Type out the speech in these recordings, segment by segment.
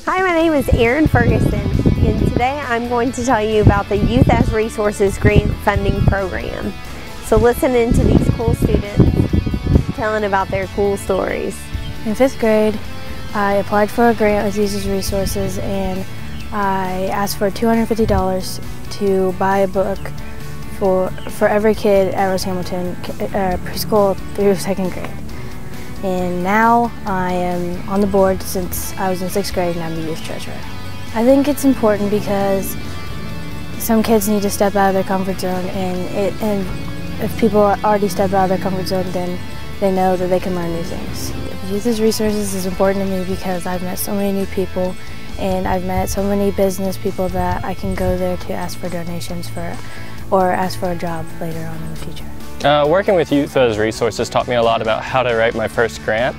Hi, my name is Erin Ferguson, and today I'm going to tell you about the Youth as Resources Grant Funding Program. So listen in to these cool students telling about their cool stories. In 5th grade, I applied for a grant with Youth as Resources, and I asked for $250 to buy a book for every kid at Rose Hamilton preschool through 2nd grade. And now I am on the board since I was in 6th grade, and I'm the youth treasurer. I think it's important because some kids need to step out of their comfort zone, and if people already step out of their comfort zone, then they know that they can learn new things. Youth as Resources is important to me because I've met so many new people, and I've met so many business people that I can go there to ask for donations or ask for a job later on in the future. Working with Youth as Resources taught me a lot about how to write my first grant,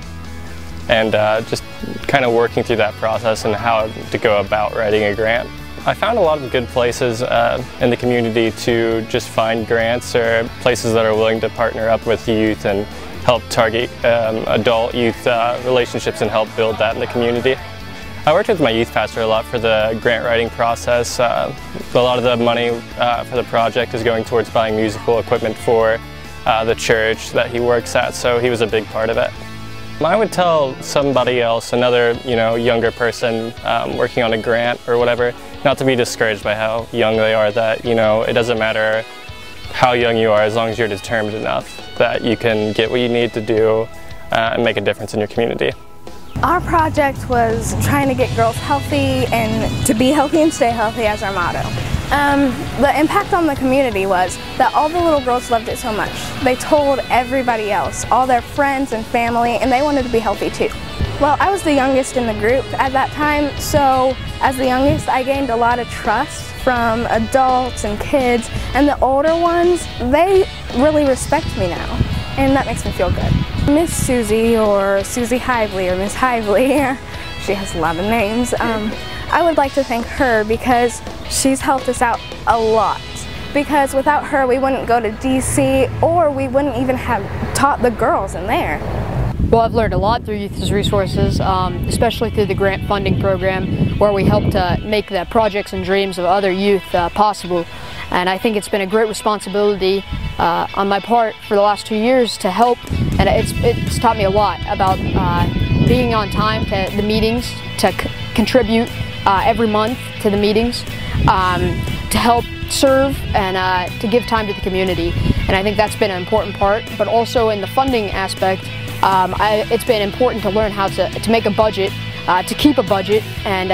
and just kind of working through that process and how to go about writing a grant. I found a lot of good places in the community to just find grants, or places that are willing to partner up with youth and help target adult-youth relationships and help build that in the community. I worked with my youth pastor a lot for the grant writing process. A lot of the money for the project is going towards buying musical equipment for the church that he works at, so he was a big part of it. I would tell somebody else, another younger person working on a grant or whatever, not to be discouraged by how young they are, that it doesn't matter how young you are, as long as you're determined enough that you can get what you need to do and make a difference in your community. Our project was trying to get girls healthy and to be healthy and stay healthy as our motto. The impact on the community was that all the little girls loved it so much. They told everybody else, all their friends and family, and they wanted to be healthy too. Well, I was the youngest in the group at that time, so as the youngest I gained a lot of trust from adults and kids, and the older ones, they really respect me now, and that makes me feel good. Miss Susie, or Susie Hively, or Miss Hively, she has 11 names, I would like to thank her because she's helped us out a lot. Because without her, we wouldn't go to DC, or we wouldn't even have taught the girls in there. Well, I've learned a lot through Youth as Resources, especially through the grant funding program, where we help to make the projects and dreams of other youth possible. And I think it's been a great responsibility on my part for the last 2 years to help, and it's taught me a lot about being on time to the meetings, to contribute every month to the meetings, to help serve and to give time to the community. And I think that's been an important part, but also in the funding aspect, it's been important to learn how to make a budget, to keep a budget, and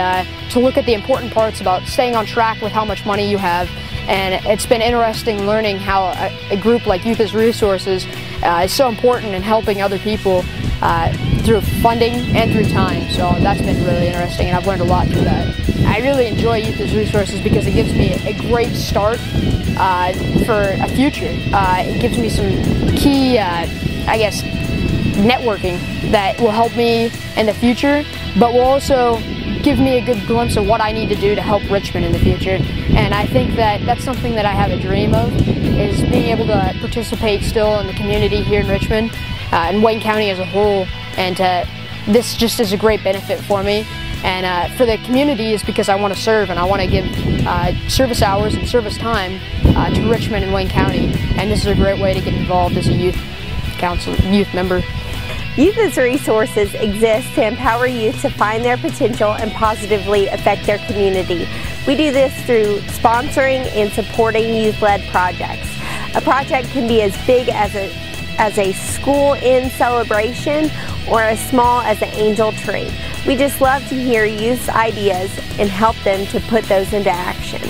to look at the important parts about staying on track with how much money you have. And it's been interesting learning how a group like Youth as Resources is so important in helping other people through funding and through time. So that's been really interesting, and I've learned a lot through that. I really enjoy Youth as Resources because it gives me a great start for a future. It gives me some key, networking that will help me in the future, but will also give me a good glimpse of what I need to do to help Richmond in the future. And I think that that's something that I have a dream of, is being able to participate still in the community here in Richmond, and Wayne County as a whole. And this just is a great benefit for me. And for the community is because I want to serve, and I want to give service hours and service time to Richmond and Wayne County. And this is a great way to get involved as a youth member. Youth as Resources exists to empower youth to find their potential and positively affect their community. We do this through sponsoring and supporting youth-led projects. A project can be as big as a school-end celebration, or as small as an angel tree. We just love to hear youth's ideas and help them to put those into action.